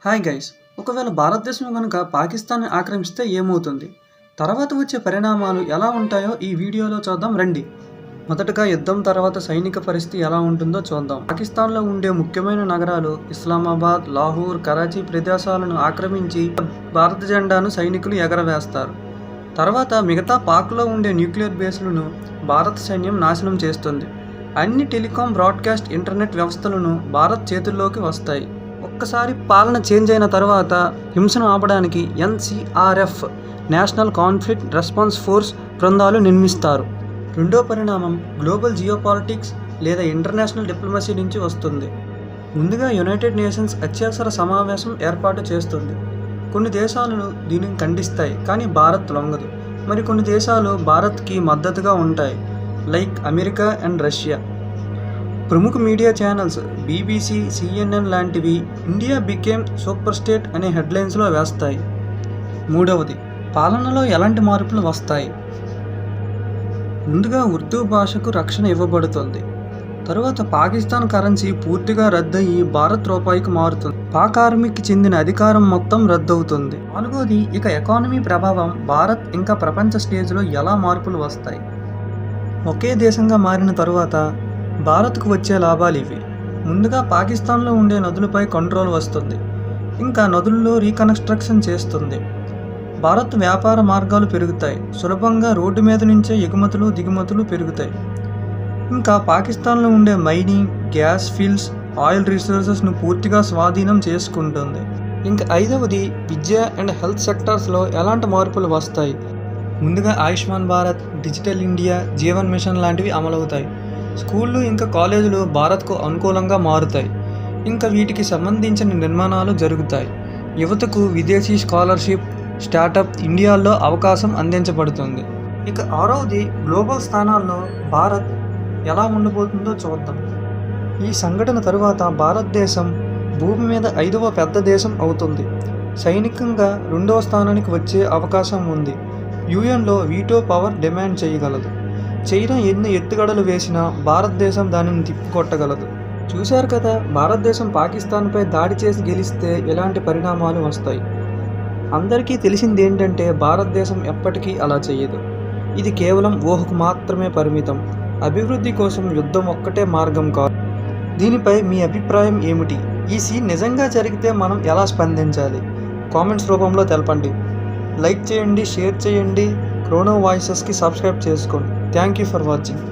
Hi guys, ఒకవేళ భారతదేశం కనుక పాకిస్తాన్ని ఆక్రమిస్తే ఏమవుతుంది? తర్వాత వచ్చే పరిణామాలు ఎలా ఉంటాయో ఈ వీడియోలో చూద్దాం రండి. మొదటగా యుద్ధం తర్వాత సైనిక పరిస్థితి ఎలా ఉంటుందో చూద్దాం. పాకిస్తాన్లో ఉండే ముఖ్యమైన నగరాలు ఇస్లామాబాద్, లాహోర్, కరాచీ ప్రదేశాలను ఆక్రమించి భారత జెండాను సైనికులు ఎగరవేస్తారు. తర్వాత మిగతా పాక్లో ఉండే న్యూక్లియర్ బేస్లను భారత సైన్యం నాశనం చేస్తుంది. అన్ని టెలికాం, బ్రాడ్కాస్ట్, ఇంటర్నెట్ వ్యవస్థలను భారత్ చేతుల్లోకి వస్తాయి. ఒక్కసారి పాలన చేంజ్ అయిన తర్వాత హింసను ఆపడానికి NCRF national conflict response force బృందాలు నిర్మిస్తారు. రెండో పరిణామం గ్లోబల్ జియోపాలిటిక్స్ లేదా ఇంటర్నేషనల్ డిప్లొమసీ నుంచి వస్తుంది. ముందుగా యునైటెడ్ నేషన్స్ అత్యవసర సమావేశం ఏర్పాటు చేస్తుంది. కొన్ని దేశాలను దీనిని ఖండిస్తాయి, కానీ భారత్ లొంగదు. మరికొన్ని దేశాలు భారత్కి మద్దతుగా ఉంటాయి, లైక్ అమెరికా అండ్ రష్యా. ప్రముఖ మీడియా ఛానల్స్ BBC, CNN లాంటివి ఇండియా బికేమ్ సూపర్ స్టేట్ అనే హెడ్లైన్స్లో వేస్తాయి. మూడవది, పాలనలో ఎలాంటి మార్పులు వస్తాయి? ముందుగా ఉర్దూ భాషకు రక్షణ ఇవ్వబడుతుంది. తరువాత పాకిస్తాన్ కరెన్సీ పూర్తిగా రద్దయి భారత్ రూపాయికి మారుతుంది. పాక్ ఆర్మీకి చెందిన అధికారం మొత్తం రద్దవుతుంది. నాలుగోది, ఇక ఎకానమీ ప్రభావం భారత్ ఇంకా ప్రపంచ స్టేజ్లో ఎలా మార్పులు వస్తాయి? ఒకే దేశంగా మారిన తరువాత భారత్కు వచ్చే లాభాలు ఇవి. ముందుగా పాకిస్తాన్లో ఉండే నదులపై కంట్రోల్ వస్తుంది. ఇంకా నదుల్లో రీకన్స్ట్రక్షన్ చేస్తుంది. భారత్ వ్యాపార మార్గాలు పెరుగుతాయి. సులభంగా రోడ్డు మీద నుంచే ఎగుమతులు దిగుమతులు పెరుగుతాయి. ఇంకా పాకిస్తాన్లో ఉండే మైనింగ్, గ్యాస్ ఫీల్డ్స్, ఆయిల్ రిసోర్సెస్ను పూర్తిగా స్వాధీనం చేసుకుంటుంది. ఇంకా ఐదవది, విద్య అండ్ హెల్త్ సెక్టార్స్లో ఎలాంటి మార్పులు వస్తాయి? ముందుగా Ayushman Bharat, digital India, Jeevan mission లాంటివి అమలవుతాయి. స్కూళ్ళు ఇంకా కాలేజీలు భారత్కు అనుకూలంగా మారుతాయి. ఇంకా వీటికి సంబంధించిన నిర్మాణాలు జరుగుతాయి. యువతకు విదేశీ స్కాలర్షిప్, స్టార్టప్ ఇండియాలో అవకాశం అందించబడుతుంది. ఇక ఆరవది, గ్లోబల్ స్థానాల్లో భారత్ ఎలా ఉండబోతుందో చూద్దాం. ఈ సంఘటన తరువాత భారతదేశం భూమి మీద 5వ పెద్ద దేశం అవుతుంది. సైనికంగా 2వ స్థానానికి వచ్చే అవకాశం ఉంది. UNలో వీటో పవర్ డిమాండ్ చేయగలదు. చైనా ఎన్ని ఎత్తుగడలు వేసినా భారతదేశం దానిని తిప్పికొట్టగలదు. చూశారు కదా, భారతదేశం పాకిస్తాన్పై దాడి చేసి గెలిస్తే ఎలాంటి పరిణామాలు వస్తాయి. అందరికీ తెలిసింది ఏంటంటే భారతదేశం ఎప్పటికీ అలా చేయదు. ఇది కేవలం ఊహకు మాత్రమే పరిమితం. అభివృద్ధి కోసం యుద్ధం ఒక్కటే మార్గం కాదు. దీనిపై మీ అభిప్రాయం ఏమిటి? ఈ సీన్ నిజంగా జరిగితే మనం ఎలా స్పందించాలి? కామెంట్స్ రూపంలో తెలపండి. లైక్ చేయండి, షేర్ చేయండి, క్రోనో వాయిసెస్కి సబ్స్క్రైబ్ చేసుకోండి. Thank you for watching.